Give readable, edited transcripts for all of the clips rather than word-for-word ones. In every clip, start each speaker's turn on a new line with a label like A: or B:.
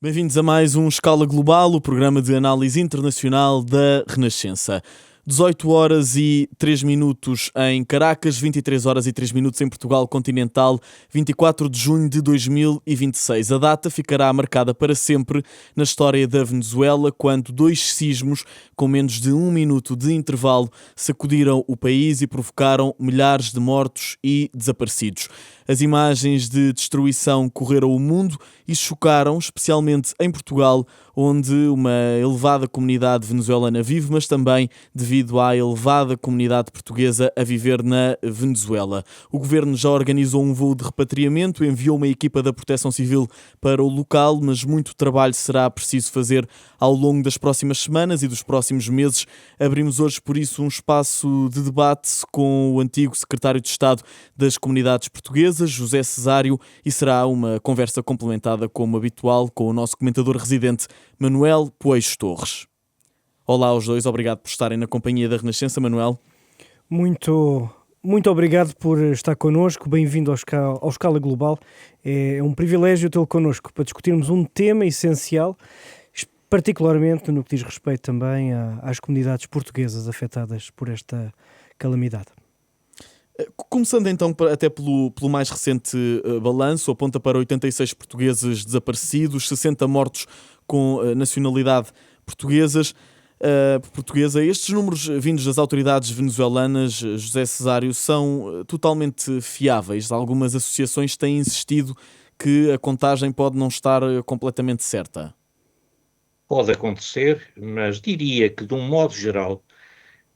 A: Bem-vindos a mais um Escala Global, o programa de análise internacional da Renascença. 18 horas e 3 minutos em Caracas, 23 horas e 3 minutos em Portugal continental, 24 de junho de 2026. A data ficará marcada para sempre na história da Venezuela, quando dois sismos com menos de um minuto de intervalo sacudiram o país e provocaram milhares de mortos e desaparecidos. As imagens de destruição correram o mundo e chocaram, especialmente em Portugal, onde uma elevada comunidade venezuelana vive, mas também devido à elevada comunidade portuguesa a viver na Venezuela. O governo já organizou um voo de repatriamento, enviou uma equipa da Proteção Civil para o local, mas muito trabalho será preciso fazer ao longo das próximas semanas e dos próximos meses. Abrimos hoje, por isso, um espaço de debate com o antigo secretário de Estado das Comunidades Portuguesas, José Cesário, e será uma conversa complementada, como habitual, com o nosso comentador residente, Manuel Poeixo Torres. Olá aos dois, obrigado por estarem na companhia da Renascença, Manuel.
B: Muito obrigado por estar connosco, bem-vindo ao Escala Global. É um privilégio tê-lo connosco para discutirmos um tema essencial, particularmente no que diz respeito também às comunidades portuguesas afetadas por esta calamidade.
A: Começando então até pelo mais recente balanço, aponta para 86 portugueses desaparecidos, 60 mortos com nacionalidade portuguesa. Estes números vindos das autoridades venezuelanas, José Cesário, são totalmente fiáveis. Algumas associações têm insistido que a contagem pode não estar completamente certa.
C: Pode acontecer, mas diria que, de um modo geral,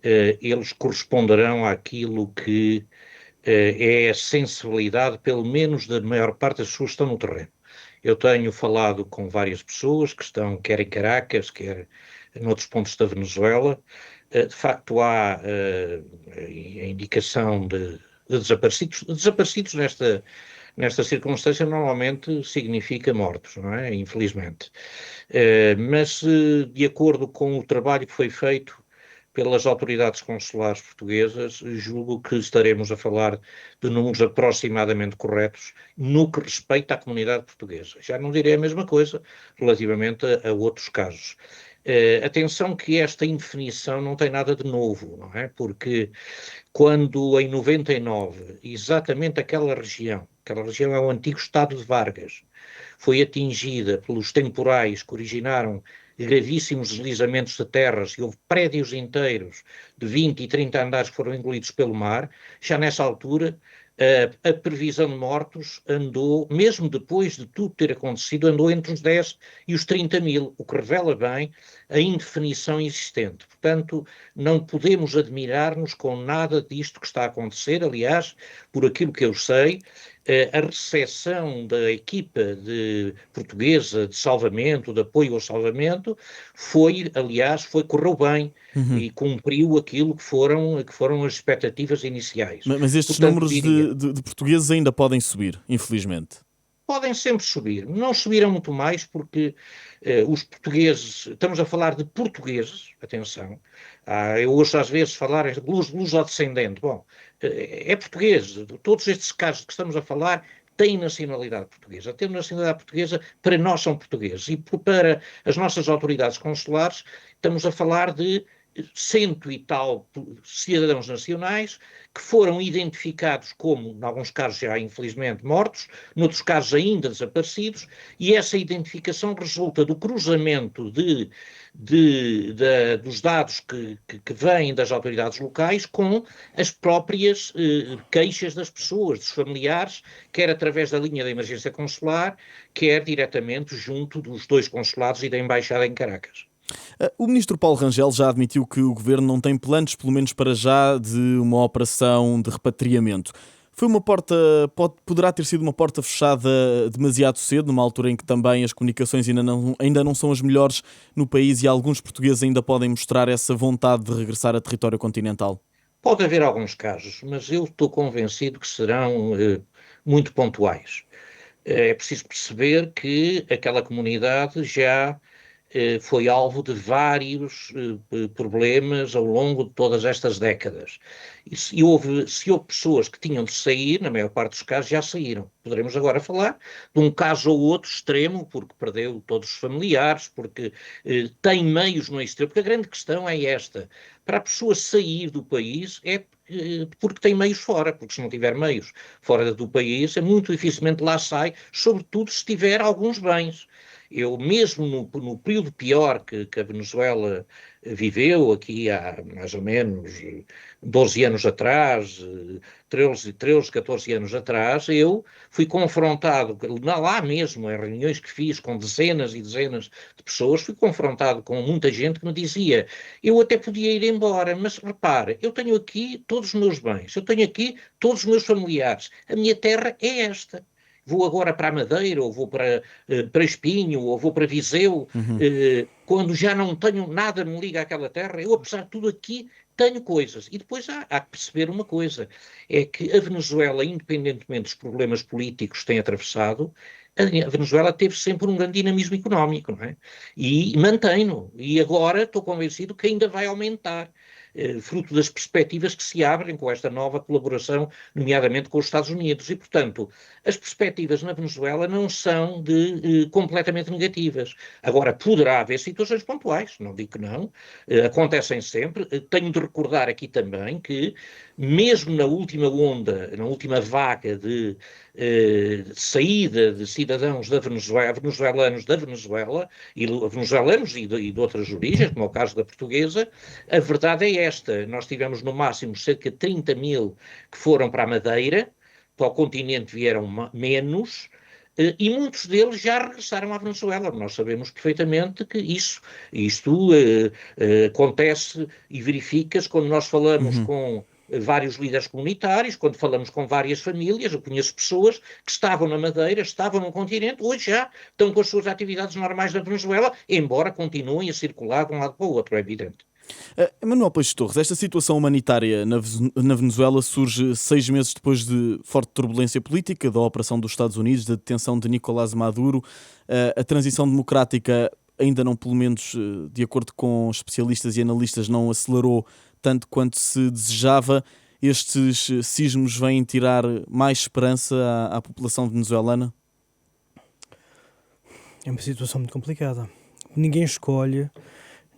C: eles corresponderão àquilo que é a sensibilidade, pelo menos da maior parte das pessoas que estão no terreno. Eu tenho falado com várias pessoas que estão quer em Caracas, quer noutros pontos da Venezuela. De facto, há a indicação de desaparecidos. Desaparecidos nesta circunstância normalmente significa mortos, não é? Infelizmente. Mas de acordo com o trabalho que foi feito pelas autoridades consulares portuguesas, julgo que estaremos a falar de números aproximadamente corretos no que respeita à comunidade portuguesa. Já não direi a mesma coisa relativamente a outros casos. Atenção que esta indefinição não tem nada de novo, não é? Porque quando em 99, exatamente aquela região é o antigo estado de Vargas, foi atingida pelos temporais que originaram gravíssimos deslizamentos de terras e houve prédios inteiros de 20 e 30 andares que foram engolidos pelo mar, já nessa altura a previsão de mortos andou, mesmo depois de tudo ter acontecido, andou entre os 10 e os 30 mil, o que revela bem a indefinição existente. Portanto, não podemos admirar-nos com nada disto que está a acontecer. Aliás, por aquilo que eu sei, a recepção da equipa portuguesa de salvamento, de apoio ao salvamento, correu bem e cumpriu aquilo que foram as expectativas iniciais.
A: Mas estes números de portugueses ainda podem subir, infelizmente.
C: Podem sempre subir. Não subiram muito mais porque os portugueses, estamos a falar de portugueses, atenção, eu ouço às vezes falar de luso-descendente. Bom, é português. Todos estes casos que estamos a falar têm nacionalidade portuguesa. Ter nacionalidade portuguesa, para nós são portugueses. E para as nossas autoridades consulares, estamos a falar de 100 e tal cidadãos nacionais que foram identificados como, em alguns casos já infelizmente mortos, noutros casos ainda desaparecidos, e essa identificação resulta do cruzamento dos dados que vêm das autoridades locais com as próprias queixas das pessoas, dos familiares, quer através da linha da emergência consular, quer diretamente junto dos dois consulados e da embaixada em Caracas.
A: O ministro Paulo Rangel já admitiu que o governo não tem planos, pelo menos para já, de uma operação de repatriamento. Poderá ter sido uma porta fechada demasiado cedo, numa altura em que também as comunicações ainda não são as melhores no país e alguns portugueses ainda podem mostrar essa vontade de regressar a território continental?
C: Pode haver alguns casos, mas eu estou convencido que serão muito pontuais. É preciso perceber que aquela comunidade já foi alvo de vários problemas ao longo de todas estas décadas. Se houve pessoas que tinham de sair, na maior parte dos casos já saíram. Poderemos agora falar de um caso ou outro extremo, porque perdeu todos os familiares, porque tem meios no exterior, porque a grande questão é esta: para a pessoa sair do país é porque tem meios fora, porque se não tiver meios fora do país, é muito dificilmente lá sai, sobretudo se tiver alguns bens. Eu mesmo no período pior que a Venezuela viveu, aqui há mais ou menos 12 anos atrás, 13, 14 anos atrás, eu fui confrontado, lá mesmo, em reuniões que fiz com dezenas e dezenas de pessoas, fui confrontado com muita gente que me dizia: eu até podia ir embora, mas repara, eu tenho aqui todos os meus bens, eu tenho aqui todos os meus familiares, a minha terra é esta. Vou agora para a Madeira, ou vou para Espinho, ou vou para Viseu, quando já não tenho nada me liga àquela terra, eu, apesar de tudo aqui, tenho coisas. E depois há que perceber uma coisa, é que a Venezuela, independentemente dos problemas políticos que tem atravessado, a Venezuela teve sempre um grande dinamismo económico, não é? E mantém-no. E agora estou convencido que ainda vai aumentar, fruto das perspectivas que se abrem com esta nova colaboração, nomeadamente com os Estados Unidos. E, portanto, as perspectivas na Venezuela não são completamente negativas. Agora, poderá haver situações pontuais, não digo que não, acontecem sempre. Tenho de recordar aqui também que, mesmo na última onda, na última vaga de saída de cidadãos da Venezuela, venezuelanos da Venezuela, e venezuelanos e de outras origens, como é o caso da portuguesa, a verdade é esta: nós tivemos no máximo cerca de 30 mil que foram para a Madeira, para o continente vieram menos, e muitos deles já regressaram à Venezuela. Nós sabemos perfeitamente que isto acontece e verifica-se quando nós falamos com vários líderes comunitários, quando falamos com várias famílias. Eu conheço pessoas que estavam na Madeira, estavam no continente, hoje já estão com as suas atividades normais na Venezuela, embora continuem a circular de um lado para o outro, é evidente.
A: Manuel Peixes Torres, esta situação humanitária na Venezuela surge 6 meses depois de forte turbulência política, da operação dos Estados Unidos, da detenção de Nicolás Maduro. A transição democrática ainda não, pelo menos de acordo com especialistas e analistas, não acelerou tanto quanto se desejava. Estes sismos vêm tirar mais esperança à população venezuelana?
B: É uma situação muito complicada. Ninguém escolhe,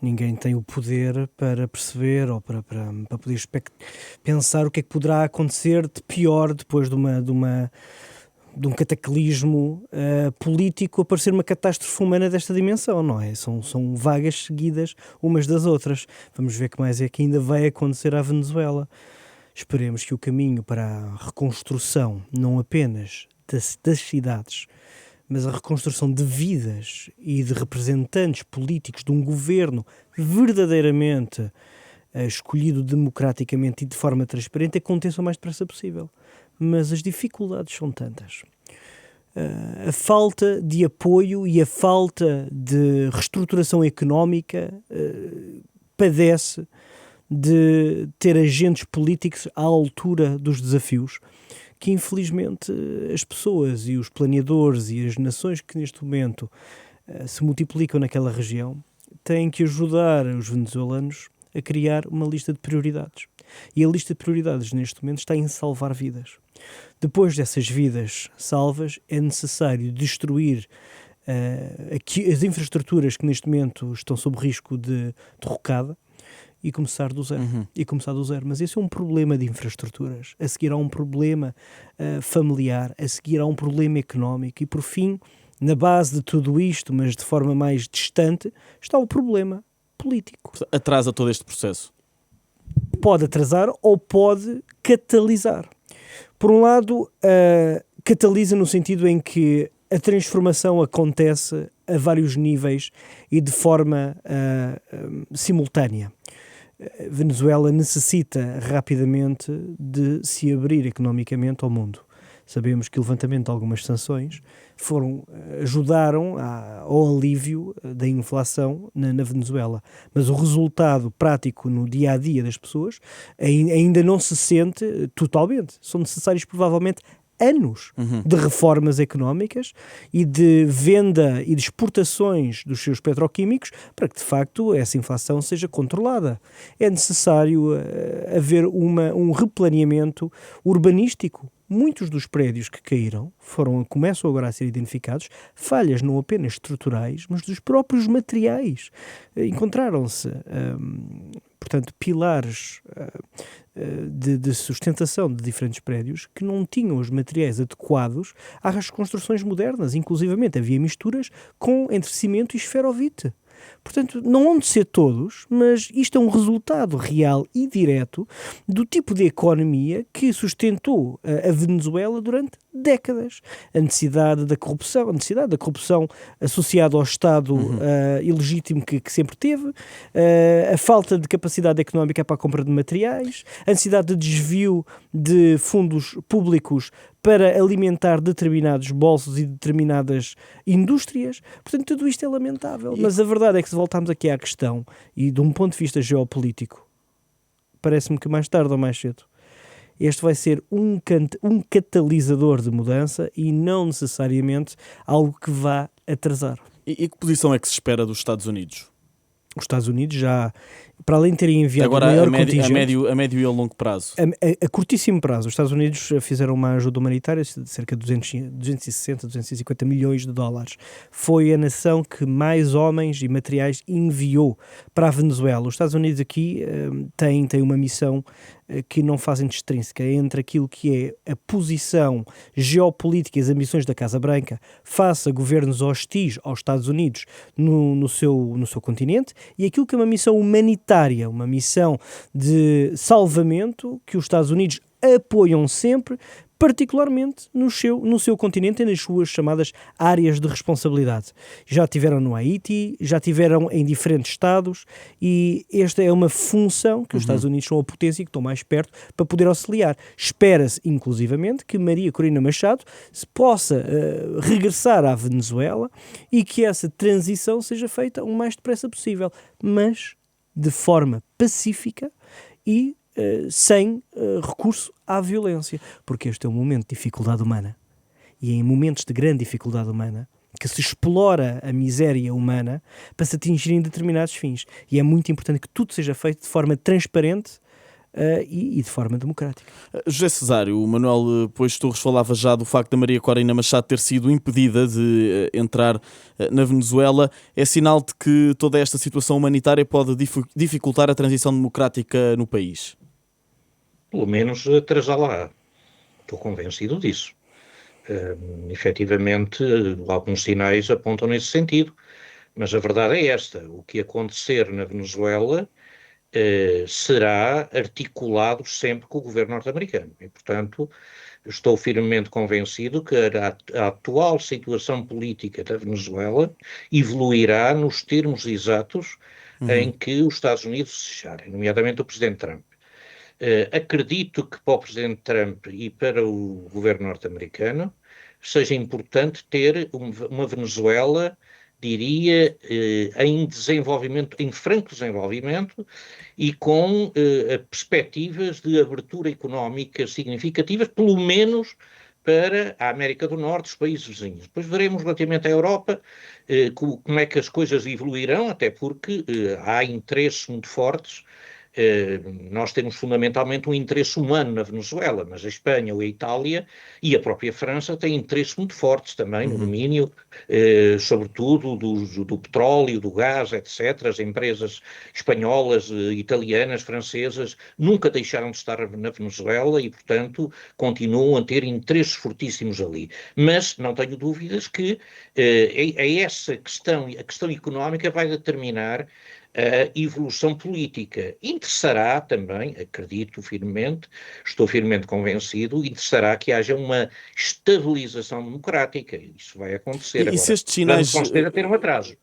B: ninguém tem o poder para perceber ou para poder pensar o que é que poderá acontecer de pior depois de um cataclismo político aparecer uma catástrofe humana desta dimensão, não é? São vagas seguidas umas das outras. Vamos ver que mais é que ainda vai acontecer à Venezuela. Esperemos que o caminho para a reconstrução, não apenas das cidades, mas a reconstrução de vidas e de representantes políticos de um governo verdadeiramente escolhido democraticamente e de forma transparente, aconteça o mais depressa possível. Mas as dificuldades são tantas. A falta de apoio e a falta de reestruturação económica padece de ter agentes políticos à altura dos desafios, que infelizmente as pessoas e os planeadores e as nações que neste momento se multiplicam naquela região têm que ajudar os venezuelanos a criar uma lista de prioridades. E a lista de prioridades neste momento está em salvar vidas. Depois dessas vidas salvas, é necessário destruir as infraestruturas que neste momento estão sob risco de derrocada e começar do zero. Mas esse é um problema de infraestruturas. A seguir há um problema familiar, a seguir há um problema económico e, por fim, na base de tudo isto, mas de forma mais distante, está o problema político.
A: Atrasa todo este processo.
B: Pode atrasar ou pode catalisar. Por um lado, catalisa no sentido em que a transformação acontece a vários níveis e de forma simultânea. A Venezuela necessita rapidamente de se abrir economicamente ao mundo. Sabemos que o levantamento de algumas sanções ajudaram ao alívio da inflação na Venezuela. Mas o resultado prático no dia-a-dia das pessoas ainda não se sente totalmente. São necessários, provavelmente, anos de reformas económicas e de venda e de exportações dos seus petroquímicos para que, de facto, essa inflação seja controlada. É necessário haver um replaneamento urbanístico. Muitos dos prédios que caíram começam agora a ser identificados falhas não apenas estruturais, mas dos próprios materiais. Encontraram-se, portanto, pilares de sustentação de diferentes prédios que não tinham os materiais adequados às construções modernas. Inclusivamente havia misturas entre cimento e esferovite. Portanto, não hão de ser todos, mas isto é um resultado real e direto do tipo de economia que sustentou a Venezuela durante décadas. A necessidade da corrupção associada ao Estado ilegítimo que sempre teve, a falta de capacidade económica para a compra de materiais, a necessidade de desvio de fundos públicos para alimentar determinados bolsos e determinadas indústrias. Portanto, tudo isto é lamentável. Mas a verdade é que, se voltarmos aqui à questão, e de um ponto de vista geopolítico, parece-me que mais tarde ou mais cedo, este vai ser um catalisador de mudança e não necessariamente algo que vá atrasar.
A: E que posição é que se espera dos Estados Unidos?
B: Os Estados Unidos já, para além de terem enviado
A: agora,
B: o maior
A: contingente... a médio e a longo prazo?
B: A curtíssimo prazo. Os Estados Unidos fizeram uma ajuda humanitária de cerca de 250 milhões de dólares. Foi a nação que mais homens e materiais enviou para a Venezuela. Os Estados Unidos aqui têm uma missão que não fazem extrínseca entre aquilo que é a posição geopolítica e as ambições da Casa Branca face a governos hostis aos Estados Unidos no seu continente, e aquilo que é uma missão humanitária, uma missão de salvamento que os Estados Unidos apoiam sempre, particularmente no seu continente e nas suas chamadas áreas de responsabilidade. Já tiveram no Haiti, já tiveram em diferentes estados, e esta é uma função que os Estados Unidos são a potência e que estão mais perto para poder auxiliar. Espera-se, inclusivamente, que Maria Corina Machado se possa regressar à Venezuela e que essa transição seja feita o mais depressa possível, mas de forma pacífica e sem recurso à violência, porque este é um momento de dificuldade humana, e é em momentos de grande dificuldade humana que se explora a miséria humana para se atingirem determinados fins, e é muito importante que tudo seja feito de forma transparente e de forma democrática.
A: José Cesário, o Manuel Pois Torres falava já do facto da Maria Corina Machado ter sido impedida de entrar na Venezuela. É sinal de que toda esta situação humanitária pode dificultar a transição democrática no país?
C: Pelo menos atrasá-la. Estou convencido disso. Efetivamente, alguns sinais apontam nesse sentido, mas a verdade é esta: o que acontecer na Venezuela será articulado sempre com o governo norte-americano, e, portanto, estou firmemente convencido que a atual situação política da Venezuela evoluirá nos termos exatos em que os Estados Unidos desejarem, nomeadamente o Presidente Trump. Acredito que para o Presidente Trump e para o governo norte-americano seja importante ter uma Venezuela, diria, em desenvolvimento, em franco desenvolvimento, e com perspectivas de abertura económica significativas, pelo menos para a América do Norte, os países vizinhos. Depois veremos relativamente à Europa como é que as coisas evoluirão, até porque há interesses muito fortes. Nós temos fundamentalmente um interesse humano na Venezuela, mas a Espanha ou a Itália e a própria França têm interesses muito fortes também no domínio, sobretudo do petróleo, do gás, etc. As empresas espanholas, italianas, francesas nunca deixaram de estar na Venezuela e, portanto, continuam a ter interesses fortíssimos ali. Mas não tenho dúvidas que essa questão, a questão económica, vai determinar a evolução política. Interessará também, acredito firmemente, estou firmemente convencido, interessará que haja uma estabilização democrática. Isso vai acontecer agora.
A: Se estes sinais...
C: Vamos considerar ter um atraso.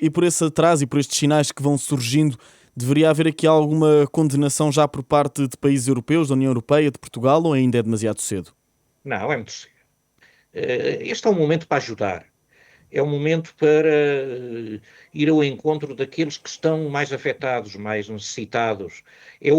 A: E por esse atraso e por estes sinais que vão surgindo, deveria haver aqui alguma condenação já por parte de países europeus, da União Europeia, de Portugal, ou ainda é demasiado cedo?
C: Não, é muito cedo. Este é um momento para ajudar. é um momento para ir ao encontro daqueles que estão mais afetados, mais necessitados. É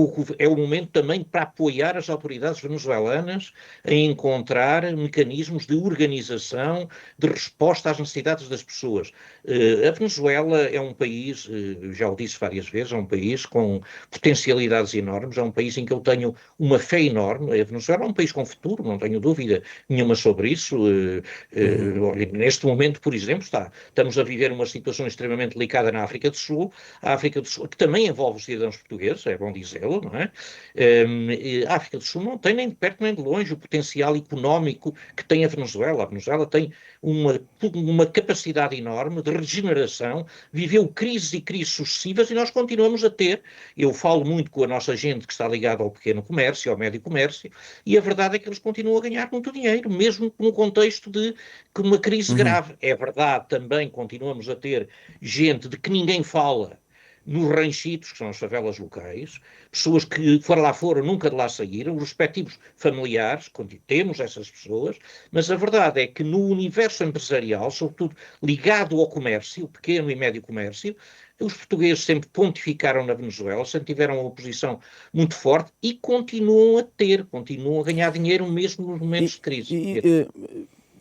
C: o momento também para apoiar as autoridades venezuelanas a encontrar mecanismos de organização, de resposta às necessidades das pessoas. A Venezuela é um país, já o disse várias vezes, é um país com potencialidades enormes, é um país em que eu tenho uma fé enorme. A Venezuela é um país com futuro, não tenho dúvida nenhuma sobre isso. Neste momento, por exemplo, estamos a viver uma situação extremamente delicada na África do Sul, a África do Sul, que também envolve os cidadãos portugueses, é bom dizê-lo, não é? A África do Sul não tem nem de perto nem de longe o potencial económico que tem a Venezuela. A Venezuela tem uma capacidade enorme de regeneração, viveu crises e crises sucessivas e nós continuamos a ter. Eu falo muito com a nossa gente que está ligada ao pequeno comércio, ao médio comércio, e a verdade é que eles continuam a ganhar muito dinheiro, mesmo no contexto de uma crise grave. É verdade, também continuamos a ter gente de que ninguém fala nos ranchitos, que são as favelas locais, pessoas que lá foram, nunca de lá saíram, os respectivos familiares, temos essas pessoas, mas a verdade é que no universo empresarial, sobretudo ligado ao comércio, pequeno e médio comércio, os portugueses sempre pontificaram na Venezuela, sempre tiveram uma posição muito forte e continuam a ganhar dinheiro mesmo nos momentos de crise.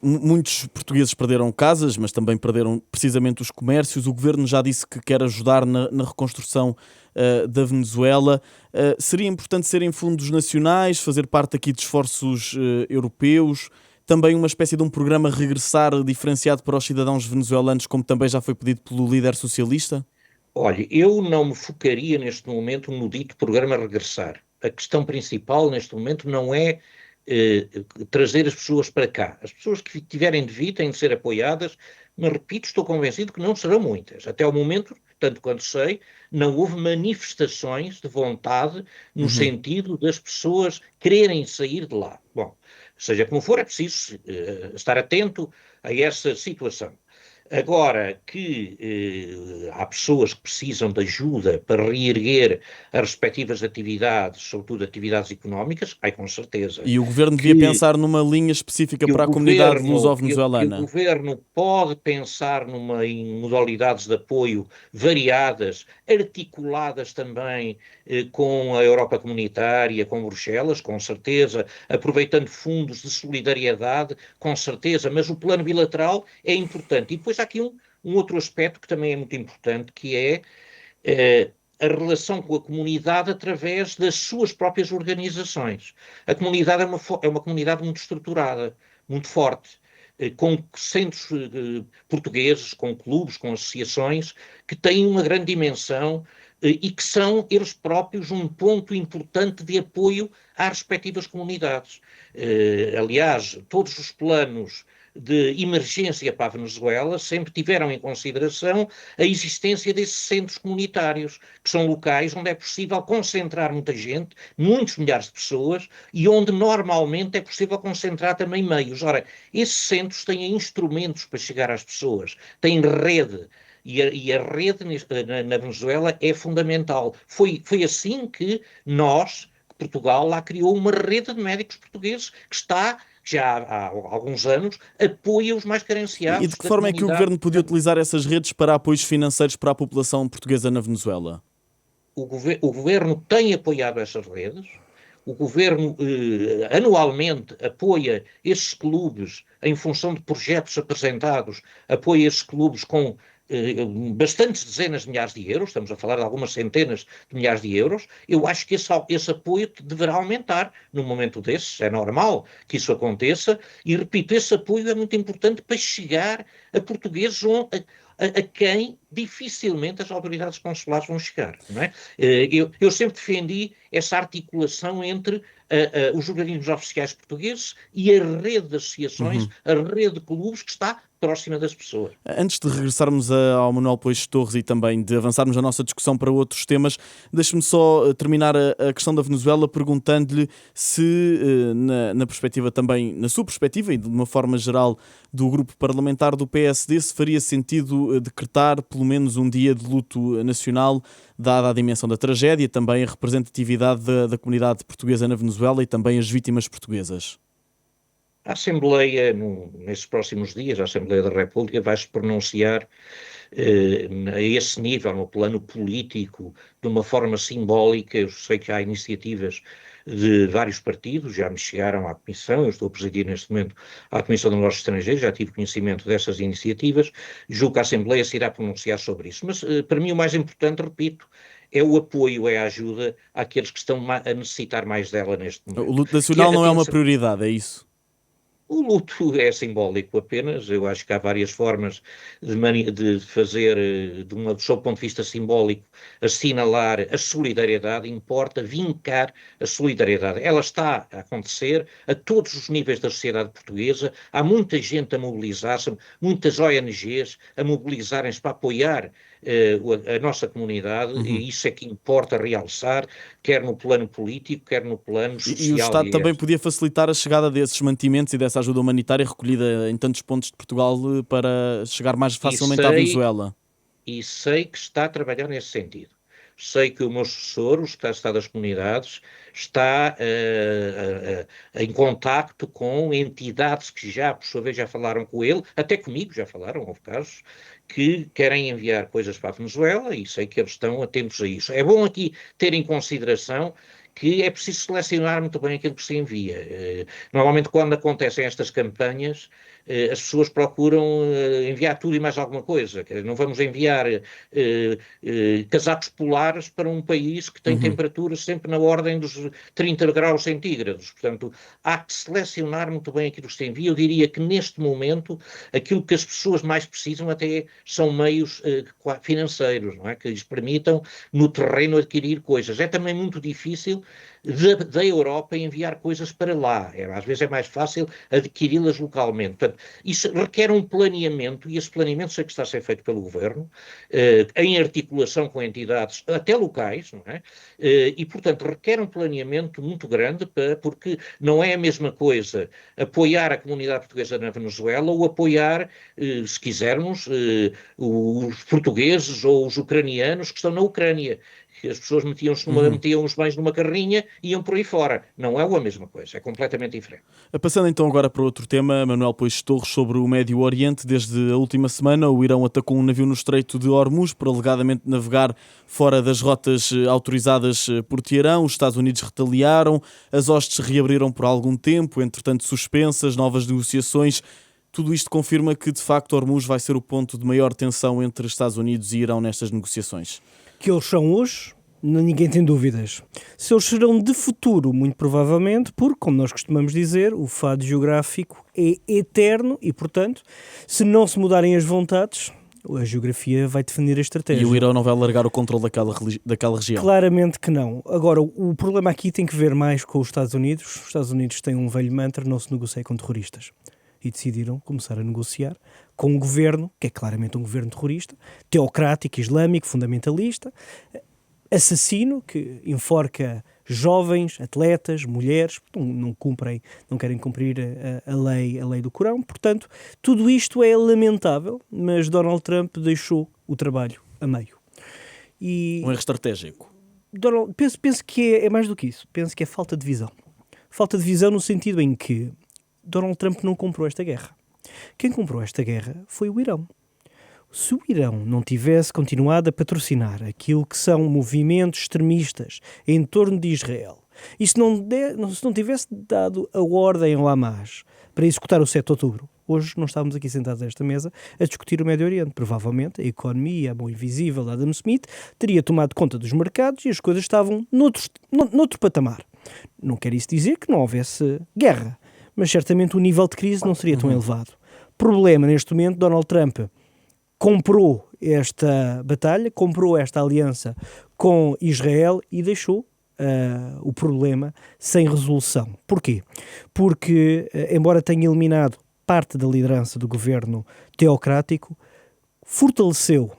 A: Muitos portugueses perderam casas, mas também perderam precisamente os comércios. O governo já disse que quer ajudar na reconstrução da Venezuela. Seria importante serem fundos nacionais, fazer parte aqui de esforços europeus, também uma espécie de um programa regressar diferenciado para os cidadãos venezuelanos, como também já foi pedido pelo líder socialista?
C: Olha, eu não me focaria neste momento no dito programa regressar. A questão principal neste momento não é trazer as pessoas para cá. As pessoas que tiverem de vir têm de ser apoiadas, mas repito, estou convencido que não serão muitas. Até o momento, tanto quanto sei, não houve manifestações de vontade no sentido das pessoas quererem sair de lá. Bom, seja como for, é preciso estar atento a essa situação. Agora que há pessoas que precisam de ajuda para reerguer as respectivas atividades, sobretudo atividades económicas, com certeza.
A: E o governo devia pensar numa linha específica para a comunidade
C: Que o
A: luso-venezuelana.
C: governo pode pensar em modalidades de apoio variadas, articuladas também com a Europa comunitária, com Bruxelas, com certeza, aproveitando fundos de solidariedade, com certeza, mas o plano bilateral é importante. E depois há aqui um outro aspecto que também é muito importante, que é a relação com a comunidade através das suas próprias organizações. A comunidade é uma comunidade muito estruturada, muito forte, com centros portugueses, com clubes, com associações, que têm uma grande dimensão e que são eles próprios um ponto importante de apoio às respectivas comunidades. Aliás, todos os planos de emergência para a Venezuela sempre tiveram em consideração a existência desses centros comunitários, que são locais onde é possível concentrar muita gente, muitos milhares de pessoas, e onde normalmente é possível concentrar também meios. Ora, esses centros têm instrumentos para chegar às pessoas, têm rede, e a rede na Venezuela é fundamental. Foi assim que Portugal, lá criou uma rede de médicos portugueses que está, já há alguns anos, apoia os mais
A: E de
C: carenciados
A: que
C: da
A: forma é que o
C: comunidade.
A: governo podia utilizar essas redes para apoios financeiros para a população portuguesa na Venezuela?
C: O governo tem apoiado essas redes, o governo anualmente apoia esses clubes em função de projetos apresentados, apoia esses clubes com bastantes dezenas de milhares de euros, estamos a falar de algumas centenas de milhares de euros. Eu acho que esse apoio deverá aumentar num momento desses, é normal que isso aconteça, e repito, esse apoio é muito importante para chegar a portugueses a quem dificilmente as autoridades consulares vão chegar, não é? Eu sempre defendi essa articulação entre os organismos oficiais portugueses e a rede de associações, a rede de clubes que está próxima das pessoas.
A: Antes de regressarmos ao Manuel Peixes Torres e também de avançarmos a nossa discussão para outros temas, deixe-me só terminar a questão da Venezuela perguntando-lhe se, na perspectiva também, na sua perspectiva e de uma forma geral do grupo parlamentar do PSD, se faria sentido decretar pelo menos um dia de luto nacional, dada a dimensão da tragédia, também a representatividade da comunidade portuguesa na Venezuela e também as vítimas portuguesas.
C: A Assembleia, nesses próximos dias, a Assembleia da República vai se pronunciar a esse nível, no plano político, de uma forma simbólica. Eu sei que há iniciativas de vários partidos, já me chegaram à Comissão, eu estou a presidir neste momento à Comissão de Negócios Estrangeiros, já tive conhecimento dessas iniciativas, julgo que a Assembleia se irá pronunciar sobre isso. Mas, para mim, o mais importante, repito, é o apoio, é a ajuda àqueles que estão a necessitar mais dela neste
A: O
C: momento.
A: luto nacional não é uma prioridade, é isso?
C: O luto é simbólico apenas. Eu acho que há várias formas de fazer, sob o ponto de vista simbólico, assinalar a solidariedade. Importa vincar a solidariedade. Ela está a acontecer a todos os níveis da sociedade portuguesa. Há muita gente a mobilizar-se, muitas ONGs a mobilizarem-se para apoiar a nossa comunidade, e isso é que importa realçar, quer no plano político, quer no plano social.
A: E o Estado também podia facilitar a chegada desses mantimentos e dessa ajuda humanitária recolhida em tantos pontos de Portugal para chegar mais facilmente à Venezuela.
C: E sei que está a trabalhar nesse sentido. Sei que o meu assessor, o Estado das Comunidades, está em contacto com entidades que já, por sua vez, já falaram com ele, até comigo já falaram, houve casos, que querem enviar coisas para a Venezuela, e sei que eles estão atentos a isso. É bom aqui ter em consideração que é preciso selecionar muito bem aquilo que se envia. Normalmente, quando acontecem estas campanhas, as pessoas procuram enviar tudo e mais alguma coisa. Não vamos enviar casacos polares para um país que tem temperaturas sempre na ordem dos 30 graus centígrados. Portanto, há que selecionar muito bem aquilo que se envia. Eu diria que, neste momento, aquilo que as pessoas mais precisam até são meios financeiros, não é? Que lhes permitam, no terreno, adquirir coisas. É também muito difícil da Europa enviar coisas para lá. Às vezes é mais fácil adquiri-las localmente. Portanto, isso requer um planeamento, e esse planeamento sei que está a ser feito pelo Governo, em articulação com entidades até locais, não é? E, portanto, requer um planeamento muito grande, porque não é a mesma coisa apoiar a comunidade portuguesa na Venezuela ou apoiar, se quisermos, os portugueses ou os ucranianos que estão na Ucrânia. As pessoas metiam os bens numa carrinha e iam por aí fora. Não é a mesma coisa, é completamente diferente.
A: Passando então agora para outro tema, Manuel Pois Torres, sobre o Médio Oriente. Desde a última semana, o Irão atacou um navio no Estreito de Hormuz por alegadamente navegar fora das rotas autorizadas por Teherão. Os Estados Unidos retaliaram, as hostes reabriram por algum tempo, entretanto suspensas, novas negociações. Tudo isto confirma que, de facto, Hormuz vai ser o ponto de maior tensão entre Estados Unidos e Irão nestas negociações.
B: Que eles são hoje, ninguém tem dúvidas. Se eles serão de futuro, muito provavelmente, porque, como nós costumamos dizer, o fado geográfico é eterno e, portanto, se não se mudarem as vontades, a geografia vai definir a estratégia.
A: E o Irão não vai largar o controle daquela região?
B: Claramente que não. Agora, o problema aqui tem que ver mais com os Estados Unidos. Os Estados Unidos têm um velho mantra: não se negocia com terroristas. E decidiram começar a negociar com um governo, que é claramente um governo terrorista, teocrático, islâmico, fundamentalista, assassino, que enforca jovens, atletas, mulheres, não querem cumprir a lei do Corão. Portanto, tudo isto é lamentável, mas Donald Trump deixou o trabalho a meio.
A: Um erro estratégico.
B: Penso que é mais do que isso. Penso que é falta de visão. Falta de visão no sentido em que Donald Trump não comprou esta guerra. Quem comprou esta guerra foi o Irão. Se o Irão não tivesse continuado a patrocinar aquilo que são movimentos extremistas em torno de Israel, e se não tivesse dado a ordem ao Hamas para executar o 7 de outubro, hoje não estávamos aqui sentados a esta mesa a discutir o Médio Oriente. Provavelmente a economia, a mão invisível de Adam Smith, teria tomado conta dos mercados e as coisas estavam noutro patamar. Não quer isso dizer que não houvesse guerra, mas certamente o nível de crise não seria tão elevado. Problema, neste momento, Donald Trump comprou esta batalha, comprou esta aliança com Israel e deixou o problema sem resolução. Porquê? Porque, embora tenha eliminado parte da liderança do governo teocrático, fortaleceu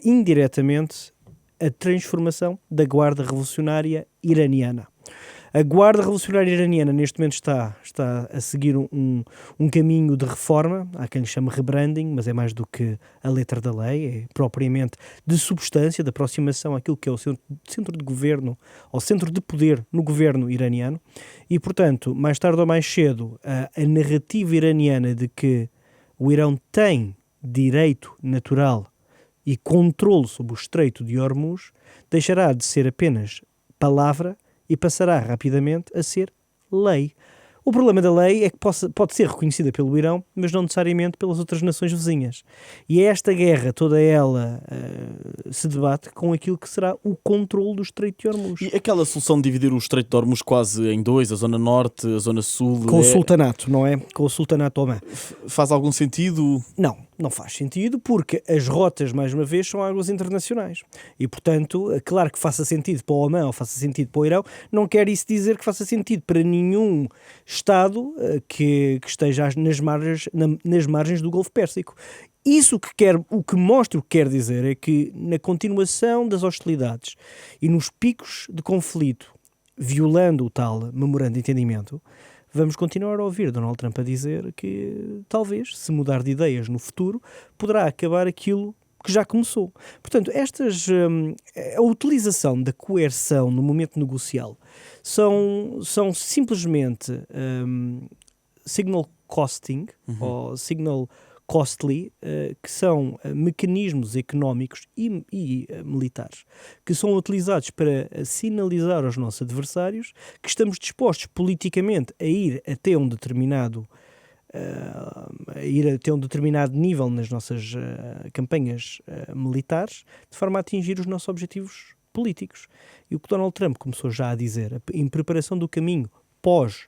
B: indiretamente a transformação da Guarda Revolucionária Iraniana. A Guarda Revolucionária Iraniana neste momento está a seguir um caminho de reforma, há quem lhe chame rebranding, mas é mais do que a letra da lei, é propriamente de substância, de aproximação àquilo que é o centro de governo, ou centro de poder no governo iraniano, e portanto, mais tarde ou mais cedo, a narrativa iraniana de que o Irão tem direito natural e controle sobre o Estreito de Hormuz deixará de ser apenas palavra e passará rapidamente a ser lei. O problema da lei é que pode ser reconhecida pelo Irão, mas não necessariamente pelas outras nações vizinhas. E esta guerra, toda ela, se debate com aquilo que será o controle do Estreito de Hormuz.
A: E aquela solução de dividir o Estreito de Hormuz quase em dois, a zona norte, a zona sul...
B: Com o sultanato, não é? Com o sultanato Omã.
A: Faz algum sentido?
B: Não faz sentido, porque as rotas, mais uma vez, são águas internacionais. E, portanto, claro que faça sentido para o Omã ou faça sentido para o Irão, não quer isso dizer que faça sentido para nenhum Estado que esteja nas margens do Golfo Pérsico. O que mostra o que quer dizer é que, na continuação das hostilidades e nos picos de conflito, violando o tal memorando de entendimento, vamos continuar a ouvir Donald Trump a dizer que talvez, se mudar de ideias no futuro, poderá acabar aquilo que já começou. Portanto, a utilização da coerção no momento negocial são simplesmente signal costing ou signal costly, que são mecanismos económicos e militares que são utilizados para sinalizar aos nossos adversários que estamos dispostos politicamente a ir até um determinado nível nas nossas campanhas militares, de forma a atingir os nossos objetivos políticos. E o que Donald Trump começou já a dizer, em preparação do caminho pós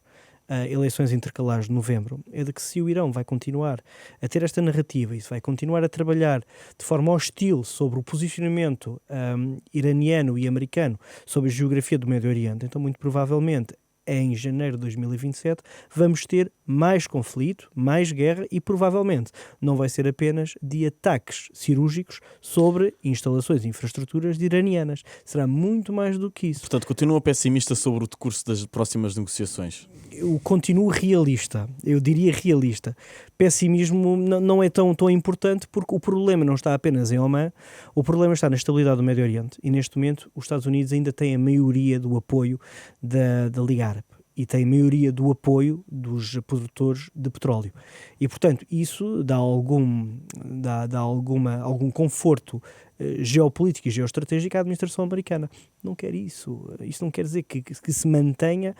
B: eleições intercalares de novembro, é de que se o Irão vai continuar a ter esta narrativa e se vai continuar a trabalhar de forma hostil sobre o posicionamento iraniano e americano sobre a geografia do Médio Oriente, então muito provavelmente em janeiro de 2027 vamos ter mais conflito, mais guerra e provavelmente não vai ser apenas de ataques cirúrgicos sobre instalações e infraestruturas iranianas. Será muito mais do que isso.
A: Portanto, continua pessimista sobre o decurso das próximas negociações?
B: Eu continuo realista, eu diria realista. Pessimismo não é tão importante porque o problema não está apenas em Omã, o problema está na estabilidade do Médio Oriente e neste momento os Estados Unidos ainda têm a maioria do apoio da Liga Árabe e tem a maioria do apoio dos produtores de petróleo. E, portanto, isso dá algum conforto geopolítico e geoestratégico à administração americana. Não quer isso. Isso não quer dizer que se mantenha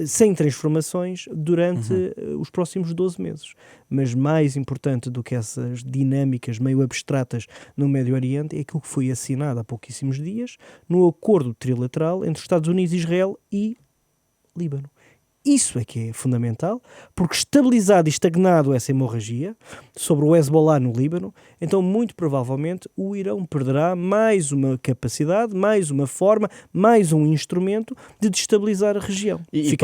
B: sem transformações durante os próximos 12 meses. Mas mais importante do que essas dinâmicas meio abstratas no Médio Oriente é aquilo que foi assinado há pouquíssimos dias no acordo trilateral entre os Estados Unidos, Israel e Líbano. Isso é que é fundamental, porque estabilizado e estagnado essa hemorragia sobre o Hezbollah no Líbano, então muito provavelmente o Irão perderá mais uma capacidade, mais uma forma, mais um instrumento de destabilizar a região.
A: E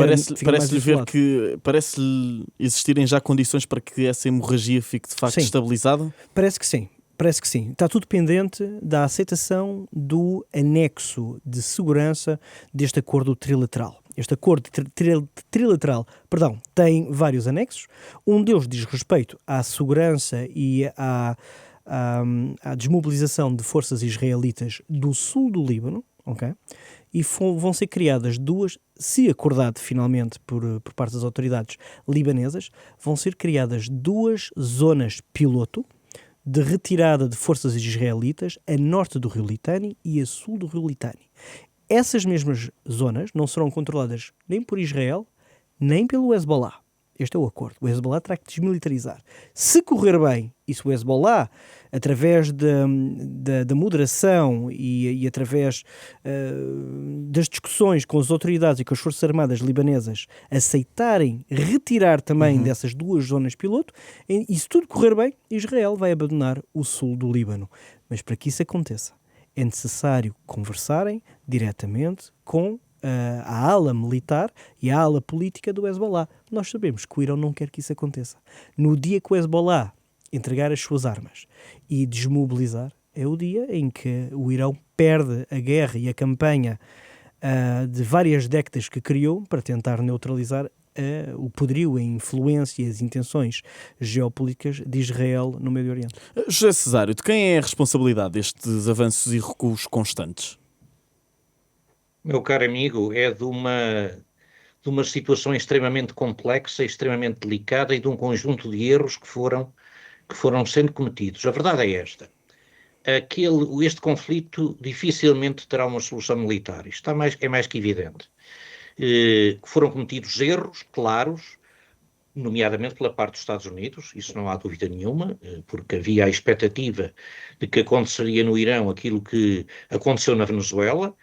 A: parece-lhe existirem já condições para que essa hemorragia fique de facto estabilizada?
B: Parece que sim. Parece que sim. Está tudo pendente da aceitação do anexo de segurança deste acordo trilateral. Este acordo trilateral, tem vários anexos. Um deles diz respeito à segurança e à desmobilização de forças israelitas do sul do Líbano, ok? E vão ser criadas duas, se acordado finalmente por parte das autoridades libanesas, vão ser criadas duas zonas piloto de retirada de forças israelitas a norte do rio Litani e a sul do rio Litani. Essas mesmas zonas não serão controladas nem por Israel, nem pelo Hezbollah. Este é o acordo. O Hezbollah terá que desmilitarizar. Se correr bem, e se o Hezbollah, através da moderação e através das discussões com as autoridades e com as Forças Armadas libanesas, aceitarem retirar também dessas duas zonas piloto, e se tudo correr bem, Israel vai abandonar o sul do Líbano. Mas para que isso aconteça, é necessário conversarem diretamente com a ala militar e a ala política do Hezbollah. Nós sabemos que o Irão não quer que isso aconteça. No dia que o Hezbollah entregar as suas armas e desmobilizar, é o dia em que o Irão perde a guerra e a campanha de várias décadas que criou para tentar neutralizar o poderio, a influência e as intenções geopolíticas de Israel no Médio Oriente.
A: José Cesário, de quem é a responsabilidade destes avanços e recuos constantes?
C: Meu caro amigo, é de uma situação extremamente complexa, extremamente delicada e de um conjunto de erros que foram sendo cometidos. A verdade é esta. Este conflito dificilmente terá uma solução militar. Isto é mais que evidente. Foram cometidos erros claros, nomeadamente pela parte dos Estados Unidos, isso não há dúvida nenhuma, porque havia a expectativa de que aconteceria no Irão aquilo que aconteceu na Venezuela.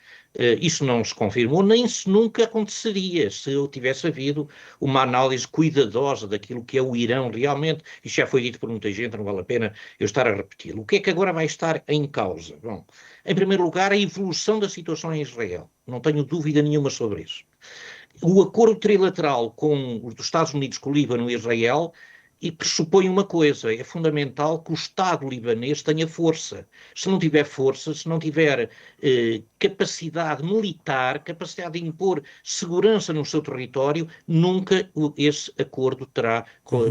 C: Isso não se confirmou, nem se nunca aconteceria se tivesse havido uma análise cuidadosa daquilo que é o Irão realmente. Isto já foi dito por muita gente, não vale a pena eu estar a repeti-lo. O que é que agora vai estar em causa? Bom, em primeiro lugar, a evolução da situação em Israel. Não tenho dúvida nenhuma sobre isso. O acordo trilateral dos Estados Unidos com o Líbano e Israel e pressupõe uma coisa, é fundamental que o Estado libanês tenha força. Se não tiver força, se não tiver capacidade militar, capacidade de impor segurança no seu território, nunca esse acordo terá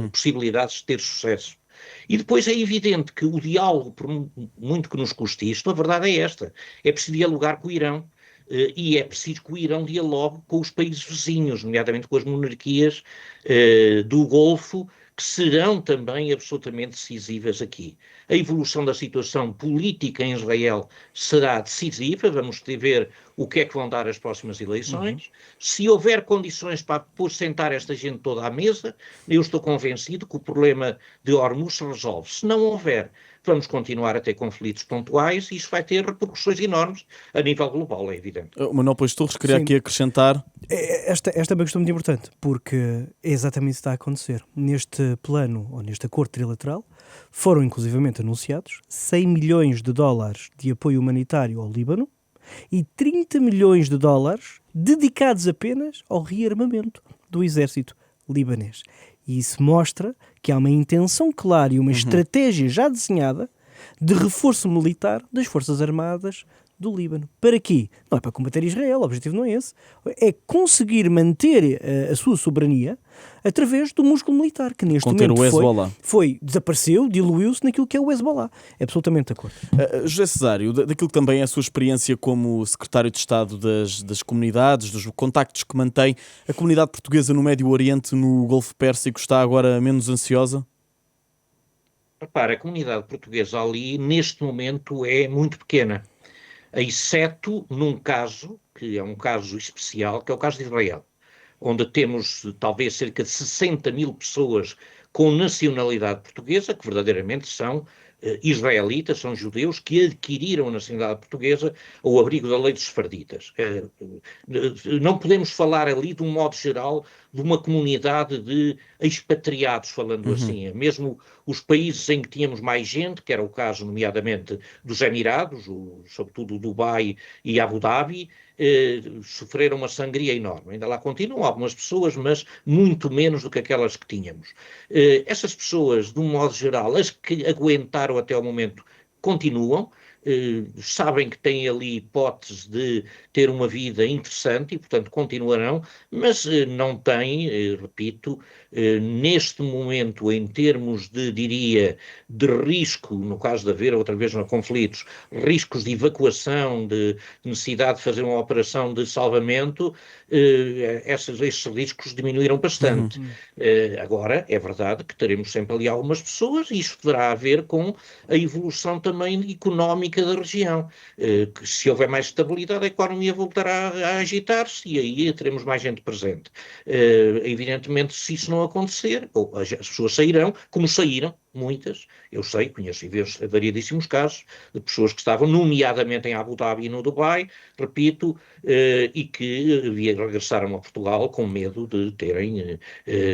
C: possibilidades de ter sucesso. E depois é evidente que o diálogo, por muito que nos custe isto, a verdade é esta, é preciso dialogar com o Irão, e é preciso que o Irão dialogue com os países vizinhos, nomeadamente com as monarquias do Golfo, que serão também absolutamente decisivas aqui. A evolução da situação política em Israel será decisiva, vamos ver o que é que vão dar as próximas eleições. Se houver condições para pôr sentar esta gente toda à mesa, eu estou convencido que o problema de Hormuz se resolve. Se não houver, vamos continuar a ter conflitos pontuais e isso vai ter repercussões enormes a nível global, é evidente.
A: O Manuel Pois Torres queria aqui acrescentar...
B: Esta é uma questão muito importante, porque é exatamente isso que está a acontecer. Neste plano, ou neste acordo trilateral, foram inclusivamente anunciados 100 milhões de dólares de apoio humanitário ao Líbano e 30 milhões de dólares dedicados apenas ao rearmamento do exército libanês. E isso mostra que há uma intenção clara e uma estratégia já desenhada de reforço militar das Forças Armadas do Líbano. Para quê? Não é para combater Israel, o objetivo não é esse. É conseguir manter a sua soberania através do músculo militar, que neste
A: Conter
B: momento
A: o Hezbollah.
B: desapareceu, diluiu-se naquilo que é o Hezbollah. É absolutamente de acordo.
A: José Cesário, daquilo que também é a sua experiência como secretário de Estado das comunidades, dos contactos que mantém, a comunidade portuguesa no Médio Oriente, no Golfo Pérsico, está agora menos ansiosa?
C: Repara, a comunidade portuguesa ali, neste momento, é muito pequena, exceto num caso, que é um caso especial, que é o caso de Israel, onde temos talvez cerca de 60 mil pessoas com nacionalidade portuguesa, que verdadeiramente são israelitas, são judeus que adquiriram a nacionalidade portuguesa ao abrigo da lei dos sefarditas. Não podemos falar ali, de um modo geral, de uma comunidade de expatriados, falando assim. Mesmo os países em que tínhamos mais gente, que era o caso, nomeadamente, dos Emirados, sobretudo Dubai e Abu Dhabi, sofreram uma sangria enorme. Ainda lá continuam algumas pessoas, mas muito menos do que aquelas que tínhamos. Essas pessoas, de um modo geral, as que aguentaram até ao momento, continuam, sabem que têm ali hipótese de ter uma vida interessante e, portanto, continuarão, mas não têm, repito, neste momento, em termos de, diria, de risco, no caso de haver outra vez conflitos, riscos de evacuação, de necessidade de fazer uma operação de salvamento, esses riscos diminuíram bastante. Agora, é verdade que teremos sempre ali algumas pessoas e isso terá a ver com a evolução também económica da região. Que se houver mais estabilidade, a economia voltará a agitar-se e aí teremos mais gente presente. Evidentemente, se isso não acontecer, as pessoas sairão, como saíram, muitas, eu sei, conheço variedíssimos casos de pessoas que estavam, nomeadamente em Abu Dhabi e no Dubai, repito, e que regressaram a Portugal com medo de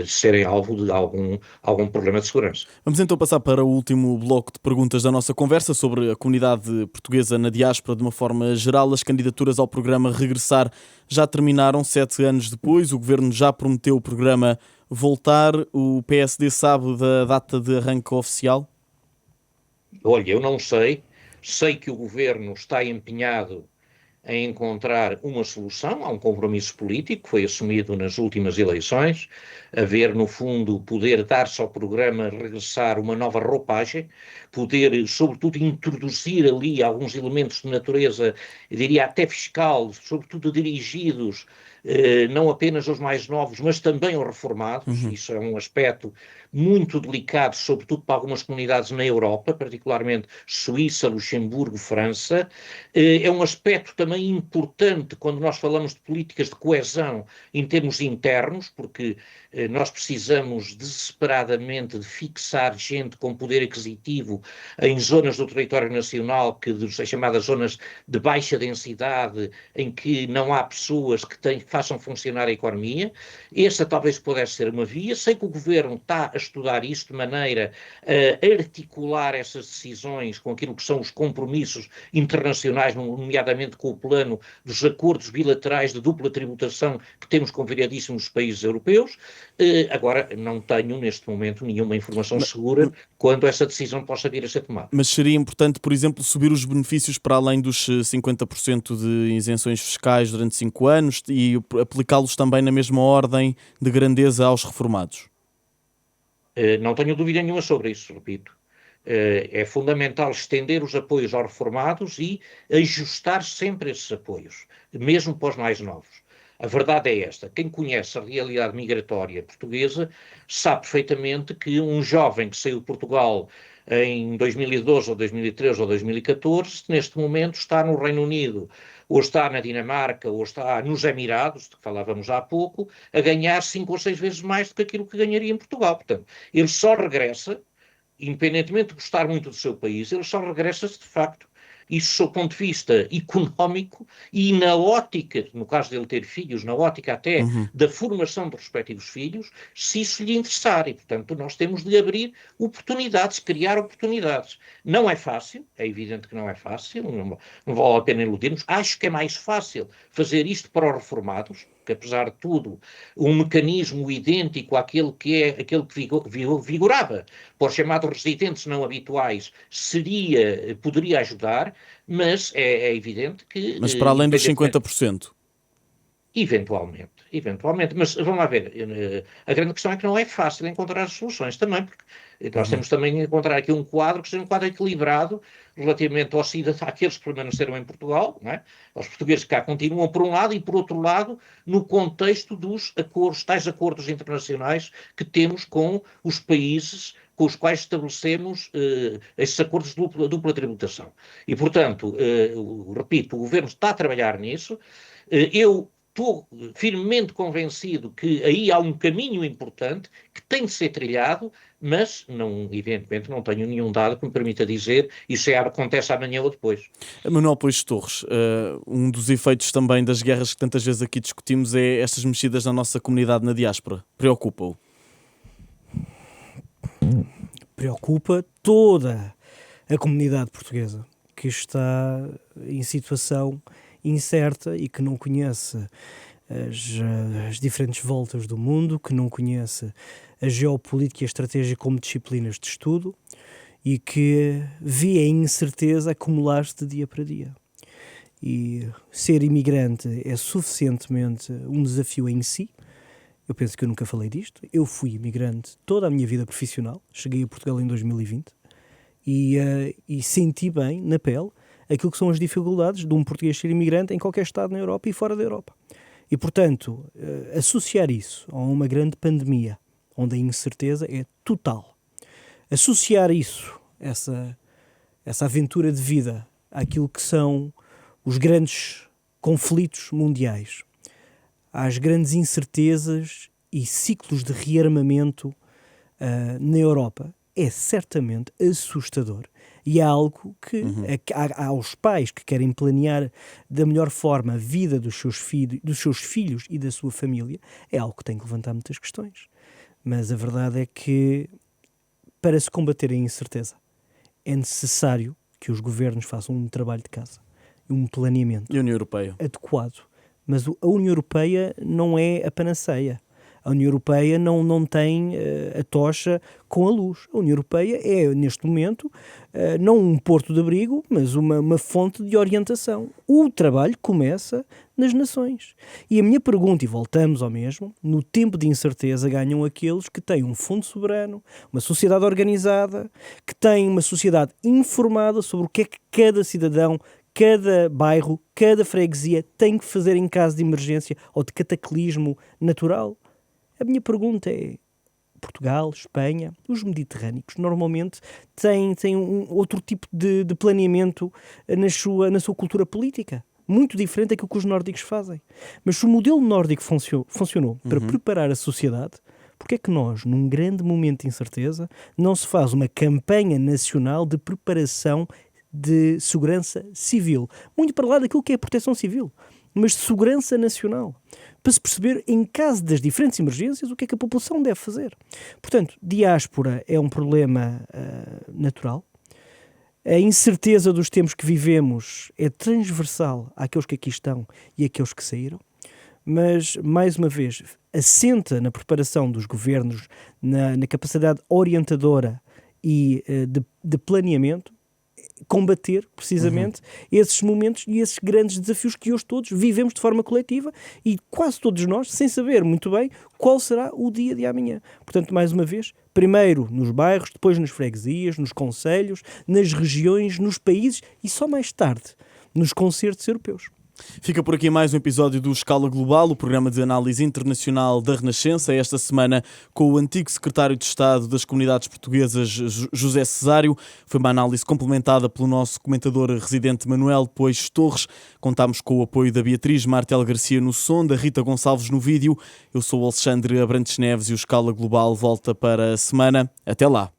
C: serem alvo de algum problema de segurança.
A: Vamos então passar para o último bloco de perguntas da nossa conversa sobre a comunidade portuguesa na diáspora de uma forma geral. As candidaturas ao programa Regressar já terminaram 7 anos depois. O Governo já prometeu o programa voltar. O PSD sabe da data de arranque oficial?
C: Olha, eu não sei. Sei que o Governo está empenhado em encontrar uma solução. Há um compromisso político que foi assumido nas últimas eleições, haver, no fundo, poder dar-se ao programa regressar uma nova roupagem, poder, sobretudo, introduzir ali alguns elementos de natureza, eu diria até fiscal, sobretudo dirigidos não apenas aos mais novos, mas também aos reformados. Isso é um aspecto muito delicado, sobretudo para algumas comunidades na Europa, particularmente Suíça, Luxemburgo, França. É um aspecto também importante quando nós falamos de políticas de coesão em termos internos, porque nós precisamos desesperadamente de fixar gente com poder aquisitivo em zonas do território nacional, que são chamadas zonas de baixa densidade, em que não há pessoas que façam funcionar a economia. Essa talvez pudesse ser uma via. Sei que o Governo está a estudar isso de maneira a articular essas decisões com aquilo que são os compromissos internacionais, nomeadamente com o plano dos acordos bilaterais de dupla tributação que temos com variadíssimos países europeus. Agora, não tenho neste momento nenhuma informação segura quando essa decisão possa vir a ser tomada.
A: Mas seria importante, por exemplo, subir os benefícios para além dos 50% de isenções fiscais durante 5 anos e aplicá-los também na mesma ordem de grandeza aos reformados?
C: Não tenho dúvida nenhuma sobre isso, repito. É fundamental estender os apoios aos reformados e ajustar sempre esses apoios, mesmo para os mais novos. A verdade é esta: quem conhece a realidade migratória portuguesa sabe perfeitamente que um jovem que saiu de Portugal em 2012 ou 2013 ou 2014, neste momento está no Reino Unido, ou está na Dinamarca, ou está nos Emirados, de que falávamos há pouco, a ganhar 5 ou 6 vezes mais do que aquilo que ganharia em Portugal. Portanto, ele só regressa, independentemente de gostar muito do seu país, ele só regressa se de facto isso, do ponto de vista económico e na ótica, no caso dele ter filhos, na ótica até da formação dos respectivos filhos, se isso lhe interessar. E, portanto, nós temos de lhe abrir oportunidades, criar oportunidades. Não é fácil, é evidente que não é fácil, não vale a pena iludirmos. Acho que é mais fácil fazer isto para os reformados, que apesar de tudo, um mecanismo idêntico àquele que vigorava para os chamados residentes não habituais poderia ajudar, mas é evidente que...
A: Mas para além dos 50%?
C: Eventualmente, mas vamos lá ver, a grande questão é que não é fácil encontrar as soluções também, porque nós temos também de encontrar aqui um quadro que seja um quadro equilibrado relativamente àqueles que permaneceram em Portugal, não é? Aos portugueses que cá continuam por um lado e por outro lado no contexto dos acordos, tais acordos internacionais que temos com os países com os quais estabelecemos esses acordos de dupla tributação. E, portanto, repito, o Governo está a trabalhar nisso. Eu estou firmemente convencido que aí há um caminho importante que tem de ser trilhado, mas, evidentemente, não tenho nenhum dado que me permita dizer isso acontece amanhã ou depois.
A: Manuel Pois Torres, um dos efeitos também das guerras que tantas vezes aqui discutimos é estas mexidas na nossa comunidade na diáspora. Preocupa-o?
B: Preocupa toda a comunidade portuguesa que está em situação incerta e que não conhece as diferentes voltas do mundo, que não conhece a geopolítica e a estratégia como disciplinas de estudo e que vê a incerteza acumular-se de dia para dia. E ser imigrante é suficientemente um desafio em si. Eu penso que eu nunca falei disto. Eu fui imigrante toda a minha vida profissional. Cheguei a Portugal em 2020 e senti bem, na pele, aquilo que são as dificuldades de um português ser imigrante em qualquer estado na Europa e fora da Europa. E, portanto, associar isso a uma grande pandemia, onde a incerteza é total, associar isso, essa aventura de vida, àquilo que são os grandes conflitos mundiais, às grandes incertezas e ciclos de rearmamento na Europa, é certamente assustador. E é algo que aos pais que querem planear da melhor forma a vida dos seus filhos e da sua família, é algo que tem que levantar muitas questões. Mas a verdade é que, para se combater a incerteza, é necessário que os governos façam um trabalho de casa, um planeamento
A: E a União Europeia?
B: adequado. Mas a União Europeia não é a panaceia. A União Europeia não tem a tocha com a luz. A União Europeia é, neste momento, não um porto de abrigo, mas uma fonte de orientação. O trabalho começa nas nações. E a minha pergunta, e voltamos ao mesmo, no tempo de incerteza ganham aqueles que têm um fundo soberano, uma sociedade organizada, que têm uma sociedade informada sobre o que é que cada cidadão, cada bairro, cada freguesia tem que fazer em caso de emergência ou de cataclismo natural. A minha pergunta é: Portugal, Espanha, os mediterrâneos normalmente têm outro tipo de planeamento na sua cultura política, muito diferente daquilo que os nórdicos fazem. Mas se o modelo nórdico funcionou para preparar a sociedade, porque é que nós, num grande momento de incerteza, não se faz uma campanha nacional de preparação de segurança civil? Muito para lá daquilo que é a proteção civil, mas de segurança nacional, para se perceber, em caso das diferentes emergências, o que é que a população deve fazer. Portanto, diáspora é um problema natural. A incerteza dos tempos que vivemos é transversal àqueles que aqui estão e àqueles que saíram, mas, mais uma vez, assenta na preparação dos governos, na capacidade orientadora e de planeamento, combater precisamente esses momentos e esses grandes desafios que hoje todos vivemos de forma coletiva e quase todos nós sem saber muito bem qual será o dia de amanhã. Portanto, mais uma vez, primeiro nos bairros, depois nas freguesias, nos concelhos, nas regiões, nos países e só mais tarde nos concertos europeus.
A: Fica por aqui mais um episódio do Escala Global, o programa de análise internacional da Renascença, esta semana com o antigo secretário de Estado das Comunidades Portuguesas, José Cesário. Foi uma análise complementada pelo nosso comentador residente Manuel Pois Torres. Contámos com o apoio da Beatriz Martel Garcia no som, da Rita Gonçalves no vídeo. Eu sou o Alexandre Abrantes Neves e o Escala Global volta para a semana. Até lá!